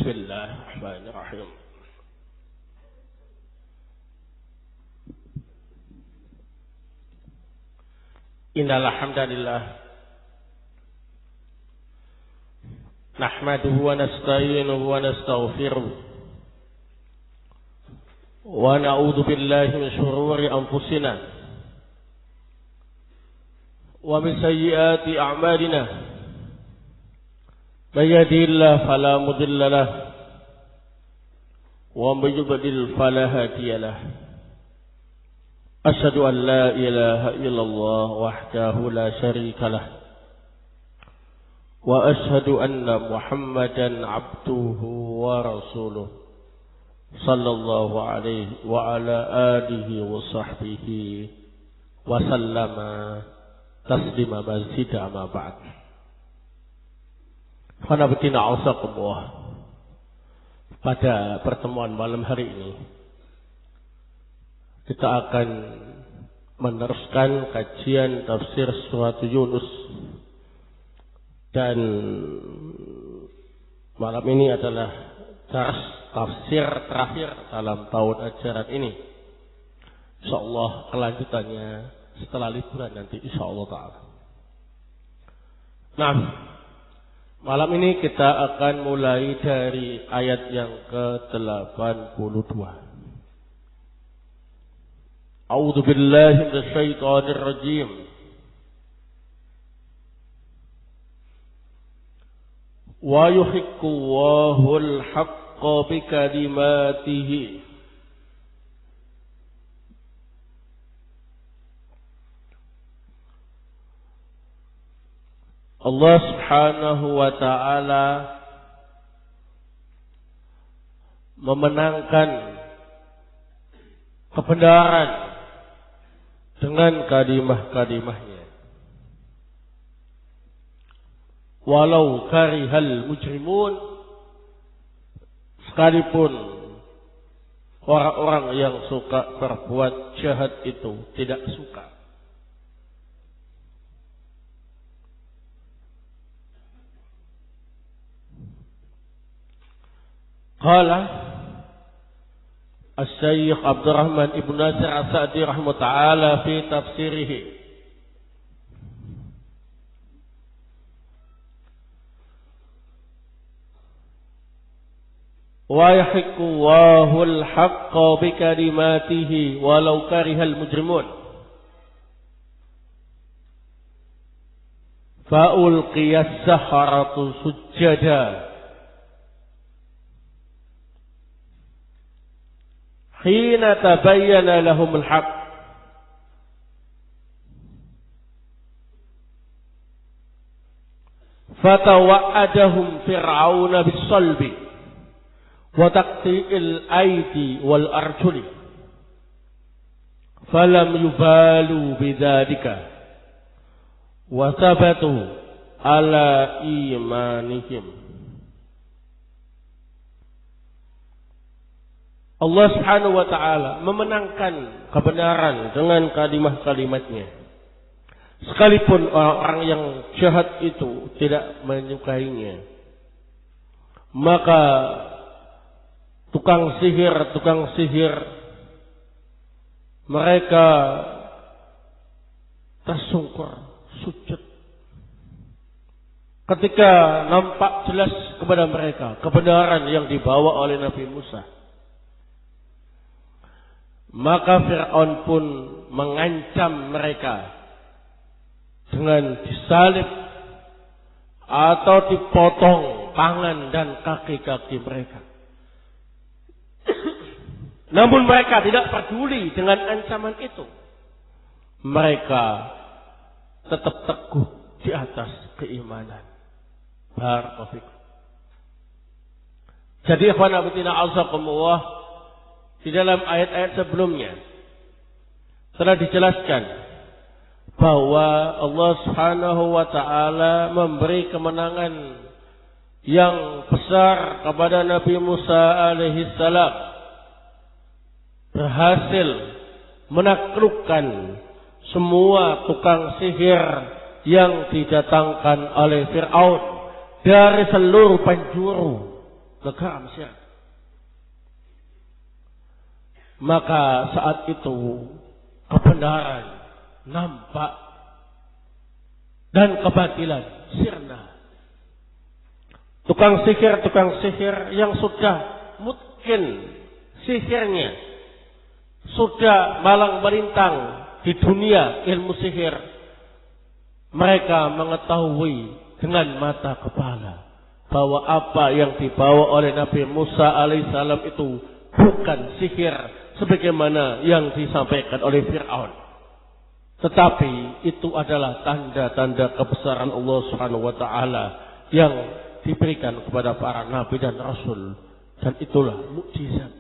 Bismillahirrahmanirrahim. Innal hamdalillah nahmaduhu wa nasta'inuhu wa nastaghfiruh wa na'udzu billahi min shururi anfusina wa min sayyiati a'malina. Man yahdihillahu fala mudilla lahu wa man yudlil fala hadiya lahu. Asyhadu an la ilaha illallah wahdahu la syarika lah wa asyhadu anna Muhammadan abduhu wa rasuluh sallallahu alaihi wa ala alihi wa sahbihi wa sallama taslima mazida amma ba'd. Khanabatina ausakumullah. Pada pertemuan malam hari ini kita akan meneruskan kajian tafsir surat Yunus, dan malam ini adalah tafsir terakhir dalam tahun ajaran ini. Insyaallah kelanjutannya setelah liburan nanti insyaallah taala. Nah, malam ini kita akan mulai dari ayat yang ke-82. A'udzu billahi minasyaitonir rajim. Wa yuhiqqu Allahul haqqa bikalimatihi. Allah Subhanahu wa ta'ala memenangkan kebenaran dengan kalimah-kalimahnya. Walau karihal mujrimun, sekalipun orang-orang yang suka berbuat jahat itu tidak suka. Qala Asy-Syaikh Abdurrahman Ibn Nasir As-Sa'di rahimahullah ta'ala fi tafsirihi. Wa yahiqqu Allahul haqqa bikalimatihi walau karihal mujrimun. Fa ulqiyas saharatu sujjada hina tabayyana lahumul haqq fatawa'adahum fir'auna bis-salbi wa taqti'il aidi wal arjuli falam yubalu bidzalika wa thabatu ala imanihim. Allah Subhanahu wa ta'ala memenangkan kebenaran dengan kalimat-kalimatnya. Sekalipun orang-orang yang jahat itu tidak menyukainya. Maka tukang sihir mereka tersungkur sujud ketika nampak jelas kepada mereka kebenaran yang dibawa oleh Nabi Musa. Maka Fir'aun pun mengancam mereka dengan disalib atau dipotong tangan dan kaki-kaki mereka. Namun mereka tidak peduli dengan ancaman itu. Mereka tetap teguh di atas keimanan. Barakallahu fikum. Jadi ikhwan fillah azakumullah, di dalam ayat-ayat sebelumnya telah dijelaskan bahwa Allah Subhanahu wa ta'ala memberi kemenangan yang besar kepada Nabi Musa alaihi salam, berhasil menaklukkan semua tukang sihir yang didatangkan oleh Fir'aun dari seluruh penjuru negara Mesir. Maka saat itu kebenaran nampak dan kebatilan sirna. Tukang sihir yang sudah mungkin sihirnya sudah malang melintang di dunia ilmu sihir, mereka mengetahui dengan mata kepala bahwa apa yang dibawa oleh Nabi Musa alaihissalam itu bukan sihir sebagaimana yang disampaikan oleh Fir'aun, tetapi itu adalah tanda-tanda kebesaran Allah Subhanahu wa taala yang diberikan kepada para nabi dan rasul, dan itulah mukjizat.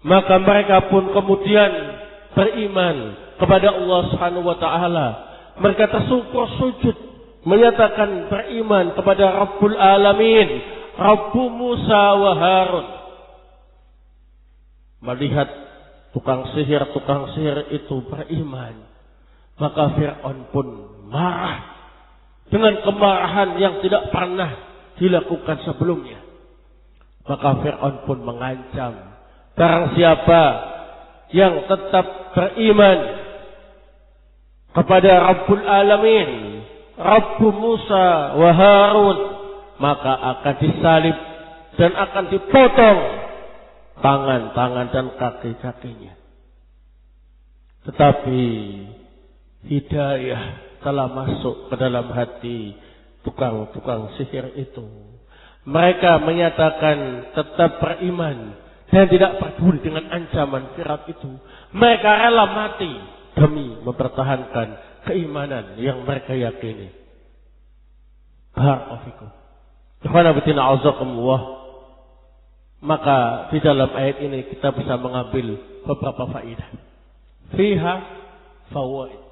Maka mereka pun kemudian beriman kepada Allah Subhanahu wa taala. Mereka tersungkur sujud menyatakan beriman kepada Rabbul Alamin, Rabbu Musa wa Harun. Melihat tukang sihir itu beriman, maka Fir'aun pun marah dengan kemarahan yang tidak pernah dilakukan sebelumnya. Maka Fir'aun pun mengancam, barang siapa yang tetap beriman kepada Rabbul Alamin, Rabbu Musa wa Harun, maka akan disalib dan akan dipotong tangan-tangan dan kaki-kakinya. Tetapi hidayah telah masuk ke dalam hati tukang sihir itu. Mereka menyatakan tetap beriman dan tidak peduli dengan ancaman Fir'aun itu. Mereka rela mati demi mempertahankan keimanan yang mereka yakini. Barakallahu. Ikhwana fillah a'azakumullah. Maka di dalam ayat ini kita bisa mengambil beberapa faedah. Fiha fawaid.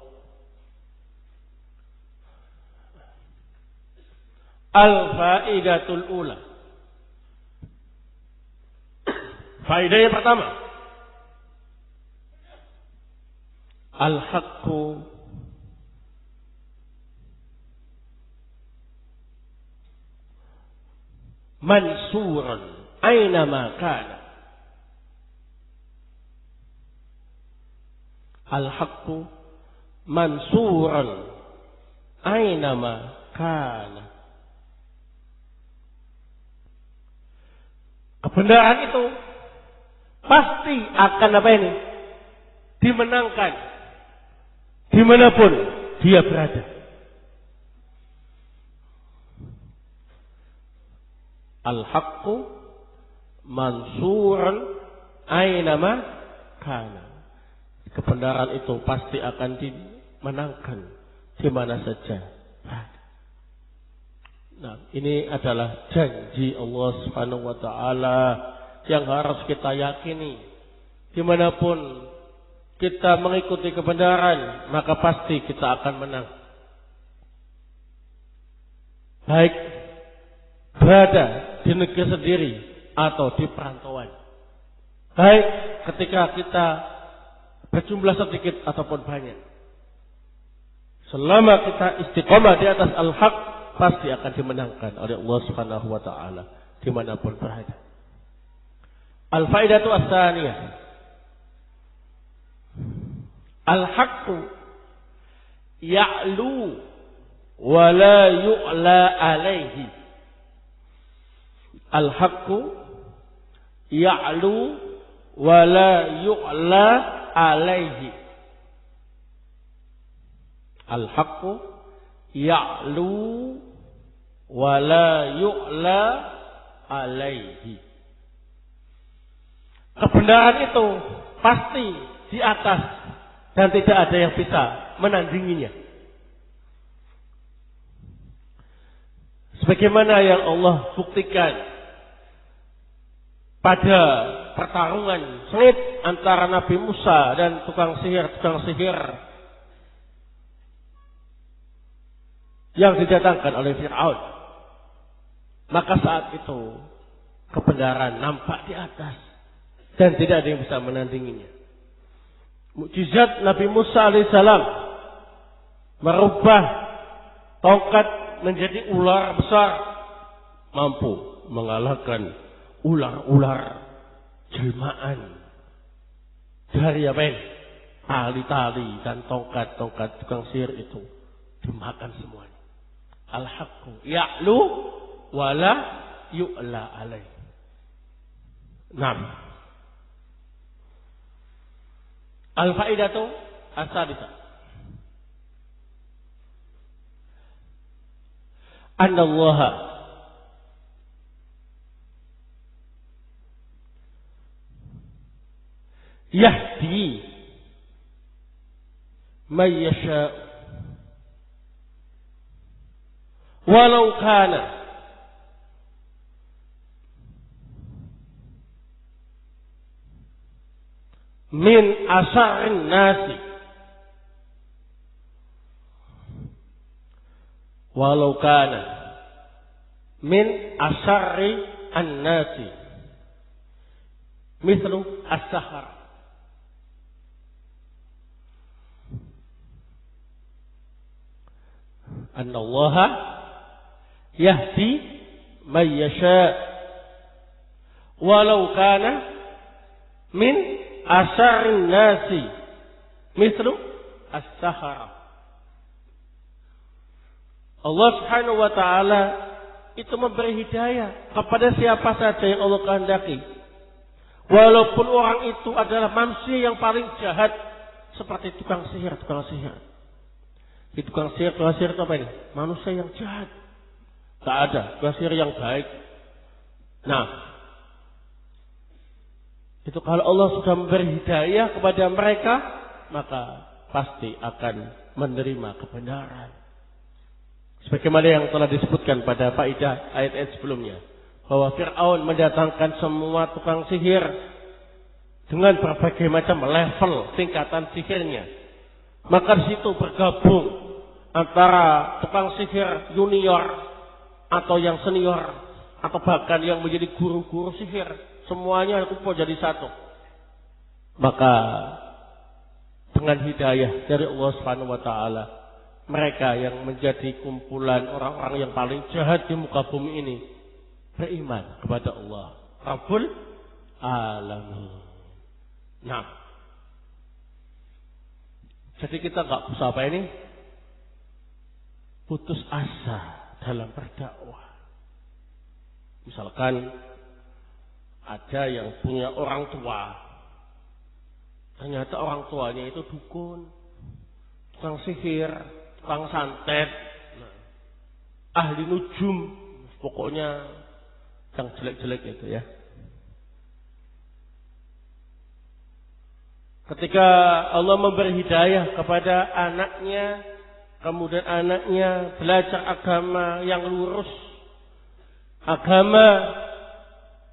Al-faidatul ula. Faedah yang pertama. Al-haqqu mansurun aynama kana. Al-haqqu mansurun aynama kana. Kebenaran itu pasti akan dimenangkan dimanapun dia berada. Al-haqqu mansurun aynama kana. Kebenaran itu pasti akan dimenangkan di mana saja. Nah, ini adalah janji Allah Subhanahu wa taala yang harus kita yakini. Dimanapun kita mengikuti kebenaran, maka pasti kita akan menang. Baik berada di negeri sendiri atau di perantauan. Baik ketika kita berjumlah sedikit ataupun banyak. Selama kita istiqomah di atas al-haq, pasti akan dimenangkan oleh Allah Subhanahu wa taala dimanapun berada. Al-faidatu ats-tsaniyah. Al-haqqu ya'lu wa la yu'la alaihi. Al-haqqu ya'lu wa la yu'la alaihi. Al-haqqu ya'lu wa la yu'la alaihi. Kebenaran itu pasti di atas dan tidak ada yang bisa menandinginya. Sebagaimana yang Allah buktikan pada pertarungan sengit antara Nabi Musa dan tukang sihir yang didatangkan oleh Fir'aun. Maka saat itu kebenaran nampak di atas dan tidak ada yang bisa menandinginya. Mukjizat Nabi Musa alaihissalam merubah tongkat menjadi ular besar, mampu. mengalahkan ular-ular jelmaan dari apa ini? Tali-tali dan tongkat-tongkat tukang sihir itu dimakan semuanya. Al-haqqu ya'lu wala yu'la alaih. Al-faidatu as-sadisah. Anna Allah yahdi man yasha walau kana min asarin nasi, walau kana min asari an-nasi mislu as-sahar. Anna Allah yahdi man yasha walau kana min asarin nasi mislu as-sahara. Allah Subhanahu wa taala itu memberi hidayah kepada siapa saja yang Allah kehendaki. Walaupun orang itu adalah manusia yang paling jahat seperti tukang sihir. Di tukang sihir itu apa ini? Manusia yang jahat. Tak ada tukang sihir yang baik. Nah, itu kalau Allah sudah memberi hidayah kepada mereka, maka pasti akan menerima kebenaran. Sebagaimana yang telah disebutkan pada faedah ayat-ayat sebelumnya, bahwa Fir'aun mendatangkan semua tukang sihir dengan berbagai macam level tingkatan sihirnya. Maka di situ bergabung antara tukang sihir junior atau yang senior atau bahkan yang menjadi guru-guru sihir, semuanya kumpul jadi satu. Maka dengan hidayah dari Allah Subhanahu wa taala, mereka yang menjadi kumpulan orang-orang yang paling jahat di muka bumi ini beriman kepada Allah Rabbul Alamin. Nah, jadi kita nggak usah apa ini putus asa dalam berdakwah. Misalkan ada yang punya orang tua, ternyata orang tuanya itu dukun, tukang sihir, tukang santet, ahli nujum, pokoknya yang jelek-jelek itu ya. Ketika Allah memberi hidayah kepada anaknya, kemudian anaknya belajar agama yang lurus, agama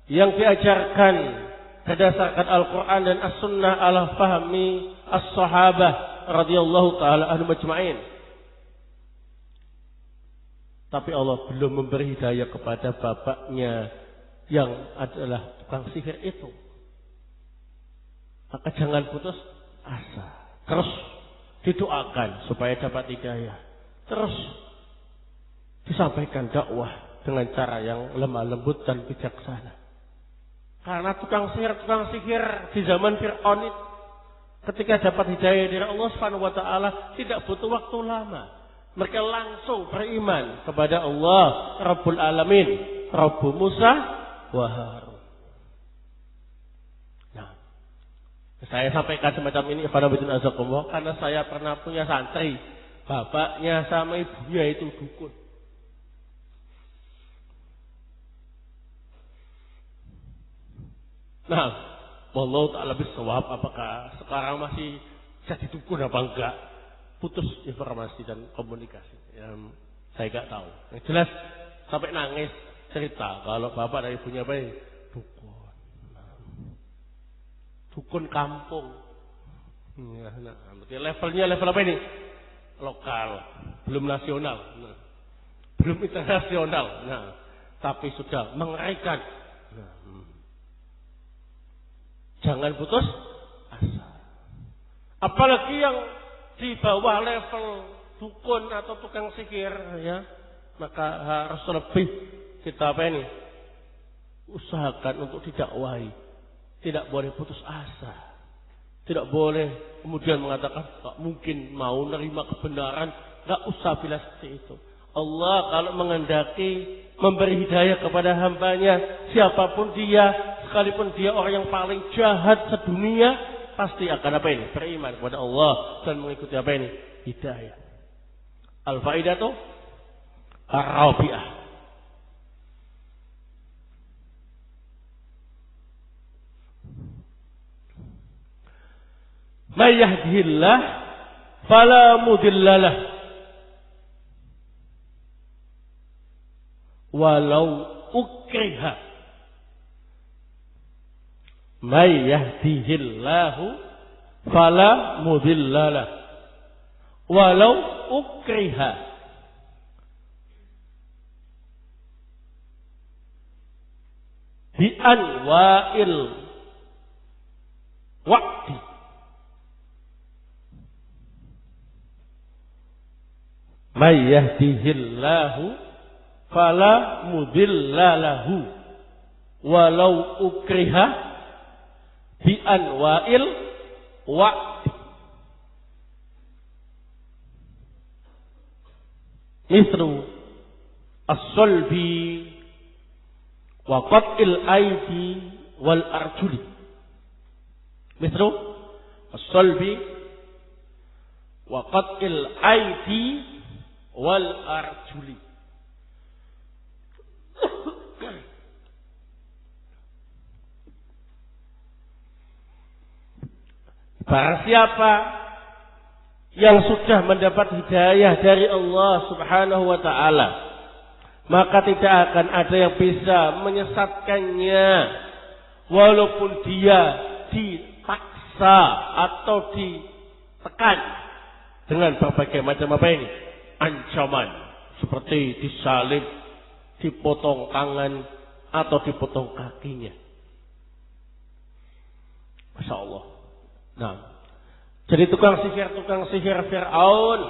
yang diajarkan berdasarkan Al-Quran dan As-Sunnah ala fahmi as-sahabah radhiyallahu ta'ala anhum ajma'in. Tapi Allah belum memberi hidayah kepada bapaknya yang adalah tukang sihir itu. Maka jangan putus asa. Terus didoakan supaya dapat hidayah. Terus disampaikan dakwah dengan cara yang lemah lembut dan bijaksana. Karena tukang sihir di zaman Fir'aun itu ketika dapat hidayah dari Allah Subhanahu wa taala tidak butuh waktu lama. Mereka langsung beriman kepada Allah Rabbul Alamin, Rabbu Musa wa Harun. Nah, saya sampaikan semacam ini kepada Bidin Azakumullah karena saya pernah punya santri, bapaknya sama ibunya itu dukun. Nah, wallahu ta'ala bisawab, apakah sekarang masih jadi dukun apa enggak? Putus informasi dan komunikasi. Saya enggak tahu. Yang jelas sampai nangis cerita kalau bapak dan ibunya baik dukun. Dukun kampung. Nah, berarti levelnya level apa ini? Lokal, belum nasional. Nah, belum internasional. Nah, tapi sudah mengerikan. Nah, jangan putus asa. Apalagi yang di bawah level dukun atau tukang sihir ya, maka harus lebih kita apa ini? usahakan untuk didakwahi. Tidak boleh putus asa. Tidak boleh kemudian mengatakan tak mungkin mau nerima kebenaran. Gak usah bila seperti itu. Allah kalau menghendaki memberi hidayah kepada hambanya, siapapun dia, sekalipun dia orang yang paling jahat sedunia, pasti akan apa ini? Beriman kepada Allah dan mengikuti apa ini? Hidayah. Al-faidatu ar-rabi'ah. May yahdihillah fala mudhillalah walau ukriha. May yahdihillahu fala mudhillalah walau ukriha. Bi anwa'il waqti. May yahdihillahu fala mudhillalahu walau ukriha bi anwa'il waqti. Misru as-sulbi wa qat'il aidi wal arjuli. Misru as-sulbi wa qat'il aidi wal arjuli. Barang siapa yang sudah mendapat hidayah dari Allah Subhanahu wa ta'ala, maka tidak akan ada yang bisa menyesatkannya, walaupun dia dipaksa atau ditekan dengan berbagai macam apa ini? Ancaman, seperti disalib, dipotong tangan, atau dipotong kakinya. Masya Allah. Nah, jadi tukang sihir Fir'aun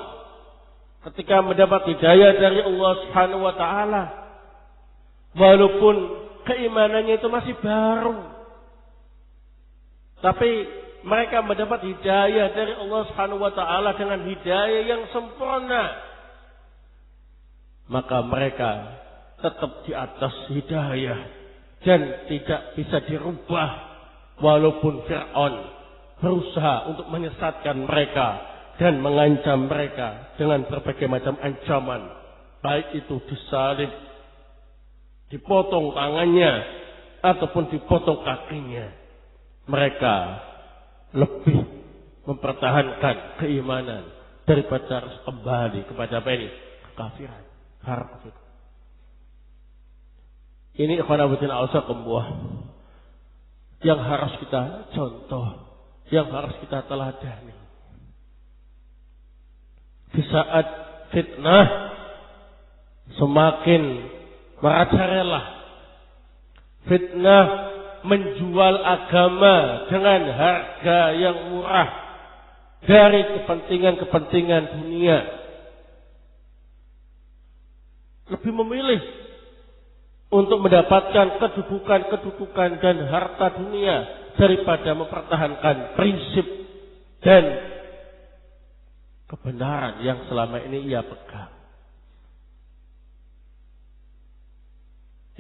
ketika mendapat hidayah dari Allah Subhanahu wa ta'ala, walaupun keimanannya itu masih baru, tapi mereka mendapat hidayah dari Allah Subhanahu wa ta'ala dengan hidayah yang sempurna, maka mereka tetap di atas hidayah dan tidak bisa dirubah, walaupun Fir'aun berusaha untuk menyesatkan mereka dan mengancam mereka dengan berbagai macam ancaman, baik itu disalib, dipotong tangannya, ataupun dipotong kakinya. Mereka lebih mempertahankan keimanan daripada harus kembali kepada apa ini? Kekafiran. Ini ikhwan fillah ausakumullah yang harus kita contoh, yang harus kita teladani. Di saat fitnah semakin merajalela, fitnah menjual agama dengan harga yang murah dari kepentingan-kepentingan dunia, lebih memilih untuk mendapatkan kedudukan dan harta dunia daripada mempertahankan prinsip dan kebenaran yang selama ini ia pegang.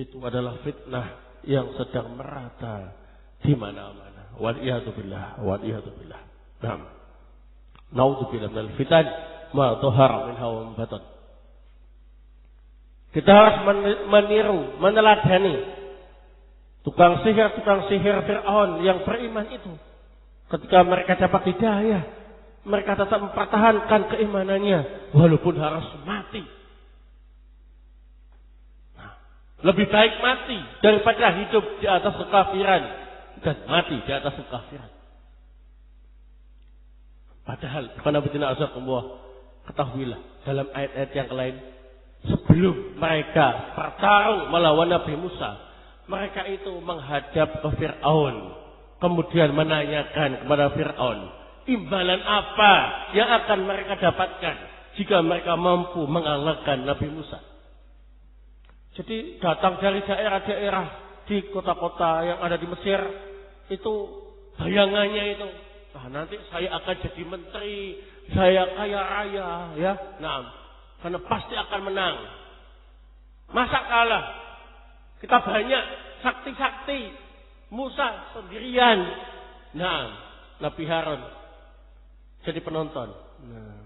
Itu adalah fitnah yang sedang merata di mana-mana. Waliyadu billah, waliyadu billah. Naudzubillah minal fitan ma dhahara minha wa ma batan. Kita harus meniru, meneladani tukang sihir Fir'aun yang beriman itu. Ketika mereka dapat hidayah, mereka tetap mempertahankan keimanannya walaupun harus mati. Nah, lebih baik mati daripada hidup di atas kekafiran dan mati di atas kekafiran. Padahal ketahuilah dalam ayat-ayat yang lain, sebelum mereka bertarung melawan Nabi Musa, mereka itu menghadap ke Fir'aun, kemudian menanyakan kepada Fir'aun, imbalan apa yang akan mereka dapatkan jika mereka mampu mengalahkan Nabi Musa. Jadi datang dari daerah-daerah di kota-kota yang ada di Mesir itu bayangannya itu, nanti saya akan jadi menteri, saya kaya raya, ya. Nah, karena pasti akan menang. Masa kalah? Kita banyak sakti-sakti, Musa sendirian. Nah, Nabi Harun jadi penonton. Nah.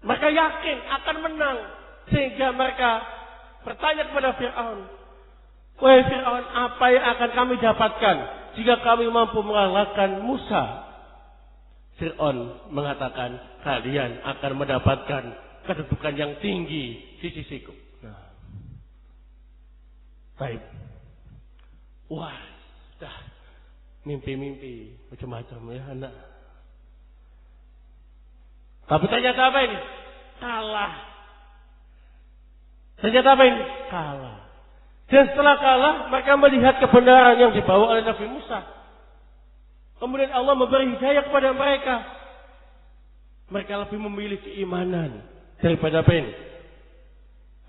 Mereka yakin akan menang, sehingga mereka bertanya kepada Fir'aun, wahai Fir'aun, apa yang akan kami dapatkan jika kami mampu mengalahkan Musa? Fir'aun mengatakan, kalian akan mendapatkan kedudukan yang tinggi di sisiku. Nah. Baik. Wah, dah mimpi-mimpi macam-macam ya anak. Tapi ternyata apa ini? Kalah. Ternyata apa ini? Kalah. Dan setelah kalah, mereka melihat kebenaran yang dibawa oleh Nabi Musa. Kemudian Allah memberi hidayah kepada mereka. Mereka lebih memilih keimanan daripada apa ini?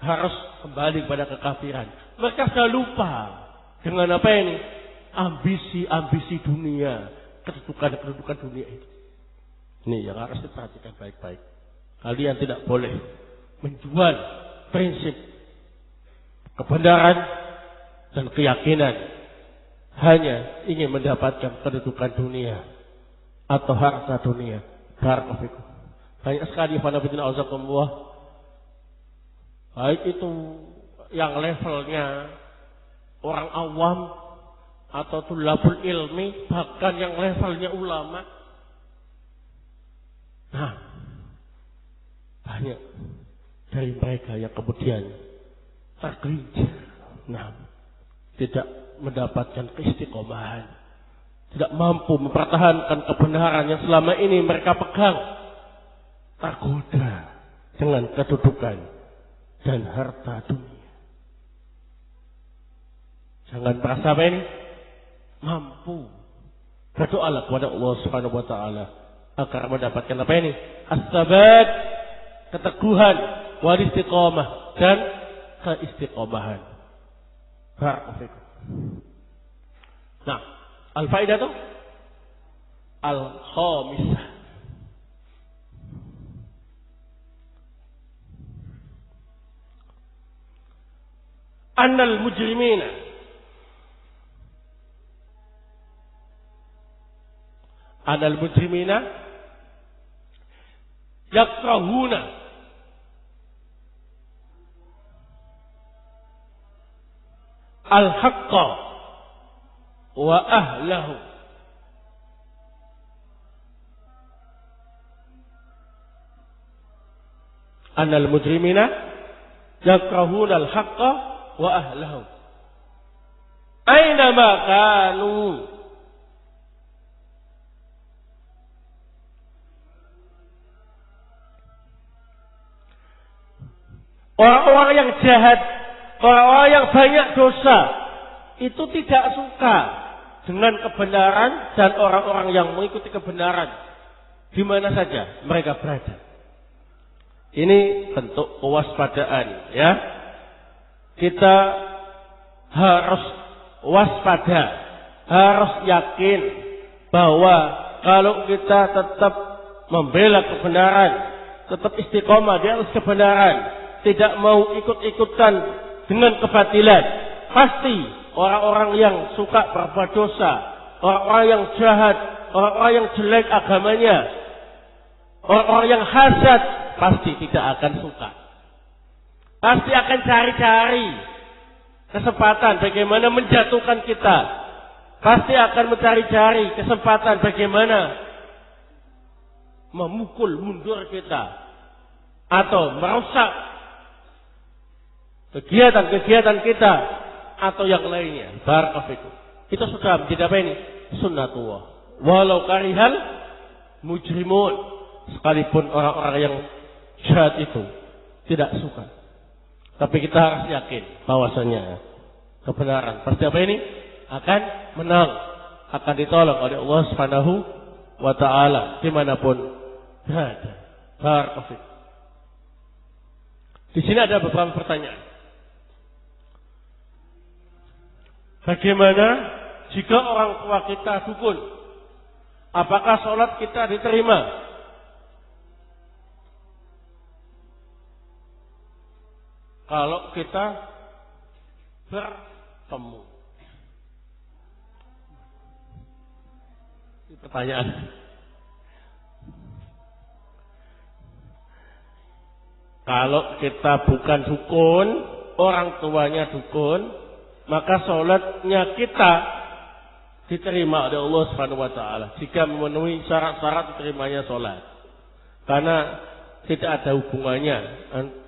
Harus kembali kepada kekafiran. Mereka sudah lupa dengan apa ini? Ambisi-ambisi dunia, kedudukan dunia itu. Ini yang harus diperhatikan baik-baik. Kalian tidak boleh menjual prinsip kebenaran dan keyakinan hanya ingin mendapatkan kedudukan dunia atau harta dunia. Barakallahu. Banyak sekali fanabidina auzakumullah, baik itu yang levelnya orang awam atau tulabul ilmi, bahkan yang levelnya ulama. Nah, banyak dari mereka yang kemudian tergelincir. Nah, tidak mendapatkan keistiqomahan, tidak mampu mempertahankan kebenaran yang selama ini mereka pegang, tergoda dengan kedudukan dan harta dunia. Jangan merasa apa ini? Mampu. Berdoalah kepada Allah Subhanahu wa taala agar mendapatkan apa ini? As-sabat, keteguhan, wal istiqamah dan keistiqomahan. Barakallahu. Nah, al-faidah itu al-khamisah. Annal mujrimina yakrahuna al-haqqa wa ahlahu. Annal mujrimina yakrahuna al-haqqa wa ahlahu aina ma kanu. Orang-orang yang jahat, orang-orang yang banyak dosa, itu tidak suka dengan kebenaran dan orang-orang yang mengikuti kebenaran di mana saja mereka berada. Ini bentuk kewaspadaan, ya. Kita harus waspada, harus yakin bahwa kalau kita tetap membela kebenaran, tetap istiqomah di atas kebenaran, tidak mau ikut-ikutan dengan kebatilan, pasti orang-orang yang suka berbuat dosa, orang-orang yang jahat, orang-orang yang jelek agamanya, orang-orang yang hasad, pasti tidak akan suka. Pasti akan cari-cari kesempatan bagaimana menjatuhkan kita. Pasti akan mencari-cari kesempatan bagaimana memukul mundur kita atau merusak kegiatan-kegiatan kita atau yang lainnya. Barakallahu. Itu sudah menjadi apa ini? Sunnatullah. Walau karihal mujrimun, sekalipun orang-orang yang jahat itu tidak suka. Tapi kita harus yakin bahwasanya kebenaran pasti apa ini? Akan menang, akan ditolong oleh Allah Subhanahu wa taala dimanapun berada. Barakallahu. Di sini ada beberapa pertanyaan. Bagaimana jika orang tua kita dukun? Apakah sholat kita diterima? Kalau kita bertemu. Ini pertanyaan. Kalau kita bukan dukun, orang tuanya dukun, maka sholatnya kita diterima oleh Allah Subhanahu wa taala jika memenuhi syarat-syarat diterimanya sholat. Karena tidak ada hubungannya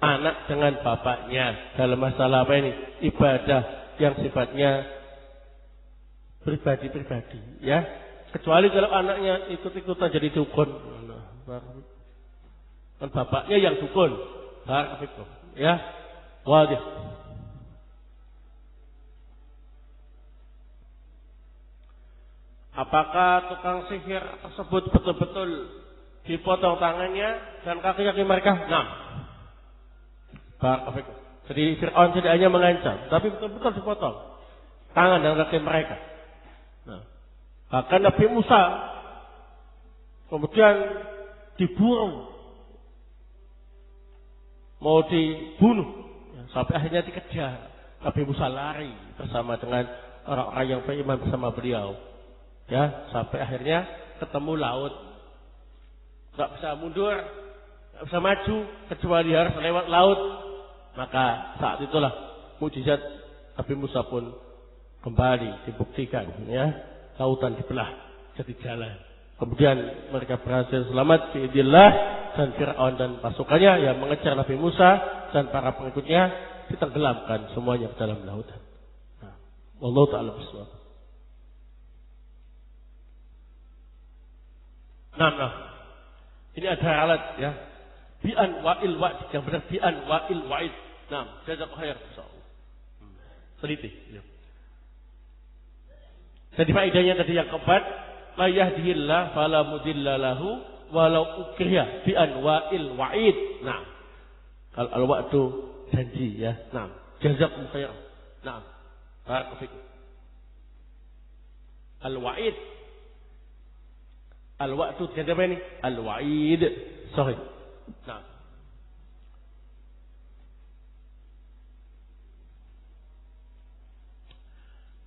anak dengan bapaknya dalam masalah apa ini? Ibadah yang sifatnya pribadi-pribadi, ya. Kecuali kalau anaknya ikut-ikutan jadi dukun. Kan bapaknya yang dukun. Barakallahu, ya. Wajib. Apakah tukang sihir tersebut betul-betul dipotong tangannya dan kaki-kaki mereka? Nah, barakallahu. Jadi Fir'aun tidak hanya mengancam, tapi betul-betul dipotong tangan dan kaki mereka. Nah, bahkan Nabi Musa kemudian diburu, mau dibunuh, ya, sampai akhirnya dikejar. Nabi Musa lari bersama dengan orang-orang yang beriman bersama beliau, ya, sampai akhirnya ketemu laut. Gak bisa mundur, gak bisa maju, kecuali harus lewat laut. Maka saat itulah mukjizat Nabi Musa pun kembali dibuktikan, ya, lautan dibelah jadi jalan. Kemudian mereka berhasil selamat biidznillah, dan Fir'aun dan pasukannya yang mengejar Nabi Musa dan para pengikutnya ditenggelamkan semuanya ke dalam lautan. Nah, wallahu ta'ala bishawab. Nah. Ini ada alat, ya. Bi'an wa'il wa'id. Yang benar bi'an wa'il wa'id. Nah, jazakallahu khair, insyaallah. Teliti. Ya. Jadi faedahnya tadi yang keempat, la yahdihillah fala mudilla lahu walau ukriha bi'an wa'il wa'id. Nah, kalau al-wa'du janji, ya. Nah, jazakallahu khair. Nah, barakallahu fikum. Al-wa'id. Al-wa'du jadi apa ini? Al-wa'id. Sahih. Nah.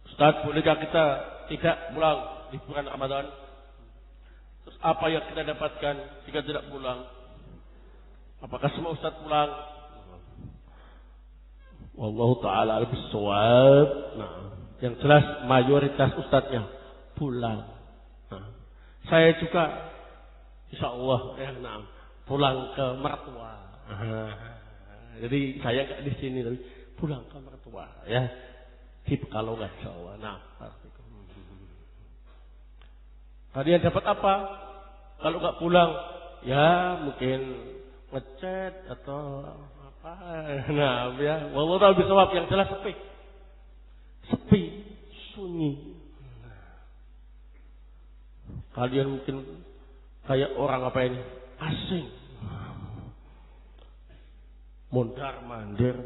Ustaz, bolehkah kita tidak pulang liburan Ramadan? Terus apa yang kita dapatkan jika tidak pulang? Apakah semua Ustaz pulang? Wallahu ta'ala al-bisawab. Nah, yang jelas mayoritas Ustaznya pulang. Nah, saya juga insya Allah ya, nah, pulang ke mertua. Jadi saya nggak di sini tapi pulang ke mertua, ya, di Pekalongan insya Allah. Nah, kalian dapat apa kalau nggak pulang? Ya mungkin ngechat atau apa. Nah, ya, wallahu ta'ala bisawab. Yang jelas sepi, sunyi. Kalian mungkin kayak orang apa ini? Asing. Mondar mandir,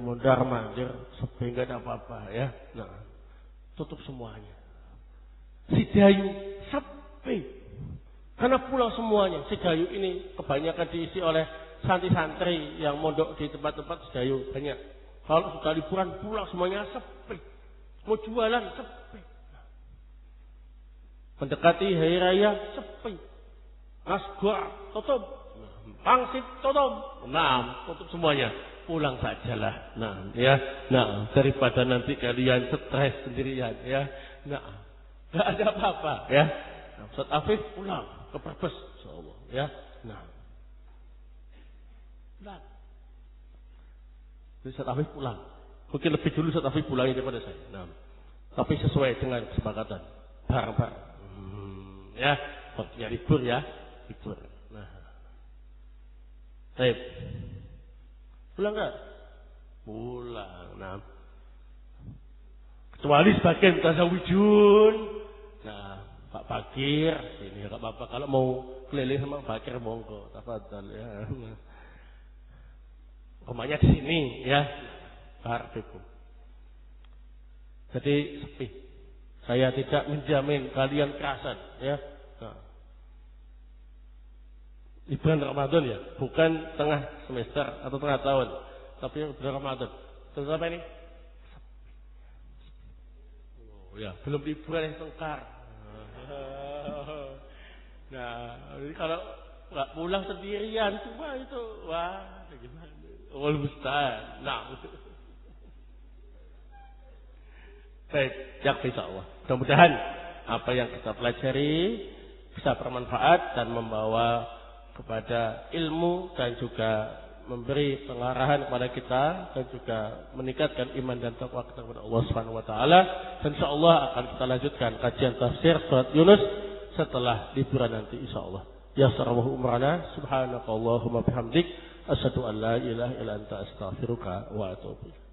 sepi, nggak ada apa-apa, ya. Nah, tutup semuanya. Sidayu sepi. Karena pulang semuanya. Sidayu ini kebanyakan diisi oleh santri-santri yang mondok di tempat-tempat Sidayu banyak. Kalau sudah liburan pulang semuanya sepi. Mau jualan sepi. Mendekati hari raya sepi. Nasgor tutup. Pangsit tutup. Nah, tutup semuanya. Pulang sajalah. Nah, ya. Nah, daripada nanti kalian stres sendirian, ya. Nah, enggak ada apa-apa, ya. Nah, Ustaz Afif pulang ke Brebes, insyaallah, ya. Nah. Pulang. Ustaz Afif pulang. Mungkin lebih dulu Ustaz Afif pulang daripada saya. Nah, tapi sesuai dengan kesepakatan. Bareng-bareng. Ya, waktunya libur, ya. Libur. Nah. Baik. Pulang enggak? Pulang. Nah. Kecuali sebagian mutazawijun. Nah, Pak Bakir sini enggak apa-apa kalau mau keliling sama Pak Bakir monggo. Tafadhal, ya. Rumahnya di sini, ya. Barakallahu. Jadi sepi. Saya tidak menjamin kalian kerasan, ya. Nah. Di bulan Ramadan ya, bukan tengah semester atau tengah tahun, tapi bulan Ramadan. Terus apa ini? Oh ya, belum liburan yang tengkar. Nah, kalau nggak pulang sendirian cuma itu, wah, gimana? Wal musta'an. Nah, baik, insyaallah. Mudah-mudahan apa yang kita pelajari bisa bermanfaat dan membawa kepada ilmu dan juga memberi pengarahan kepada kita dan juga meningkatkan iman dan takwa kita kepada Allah Subhanahu wa taala. Dan insyaallah akan kita lanjutkan kajian tafsir surat Yunus setelah liburan nanti insyaallah. Ya sarwahu umrana subhanakallahumma bihamdik asyhadu an la ilaha illa anta astaghfiruka wa atubu ilaik.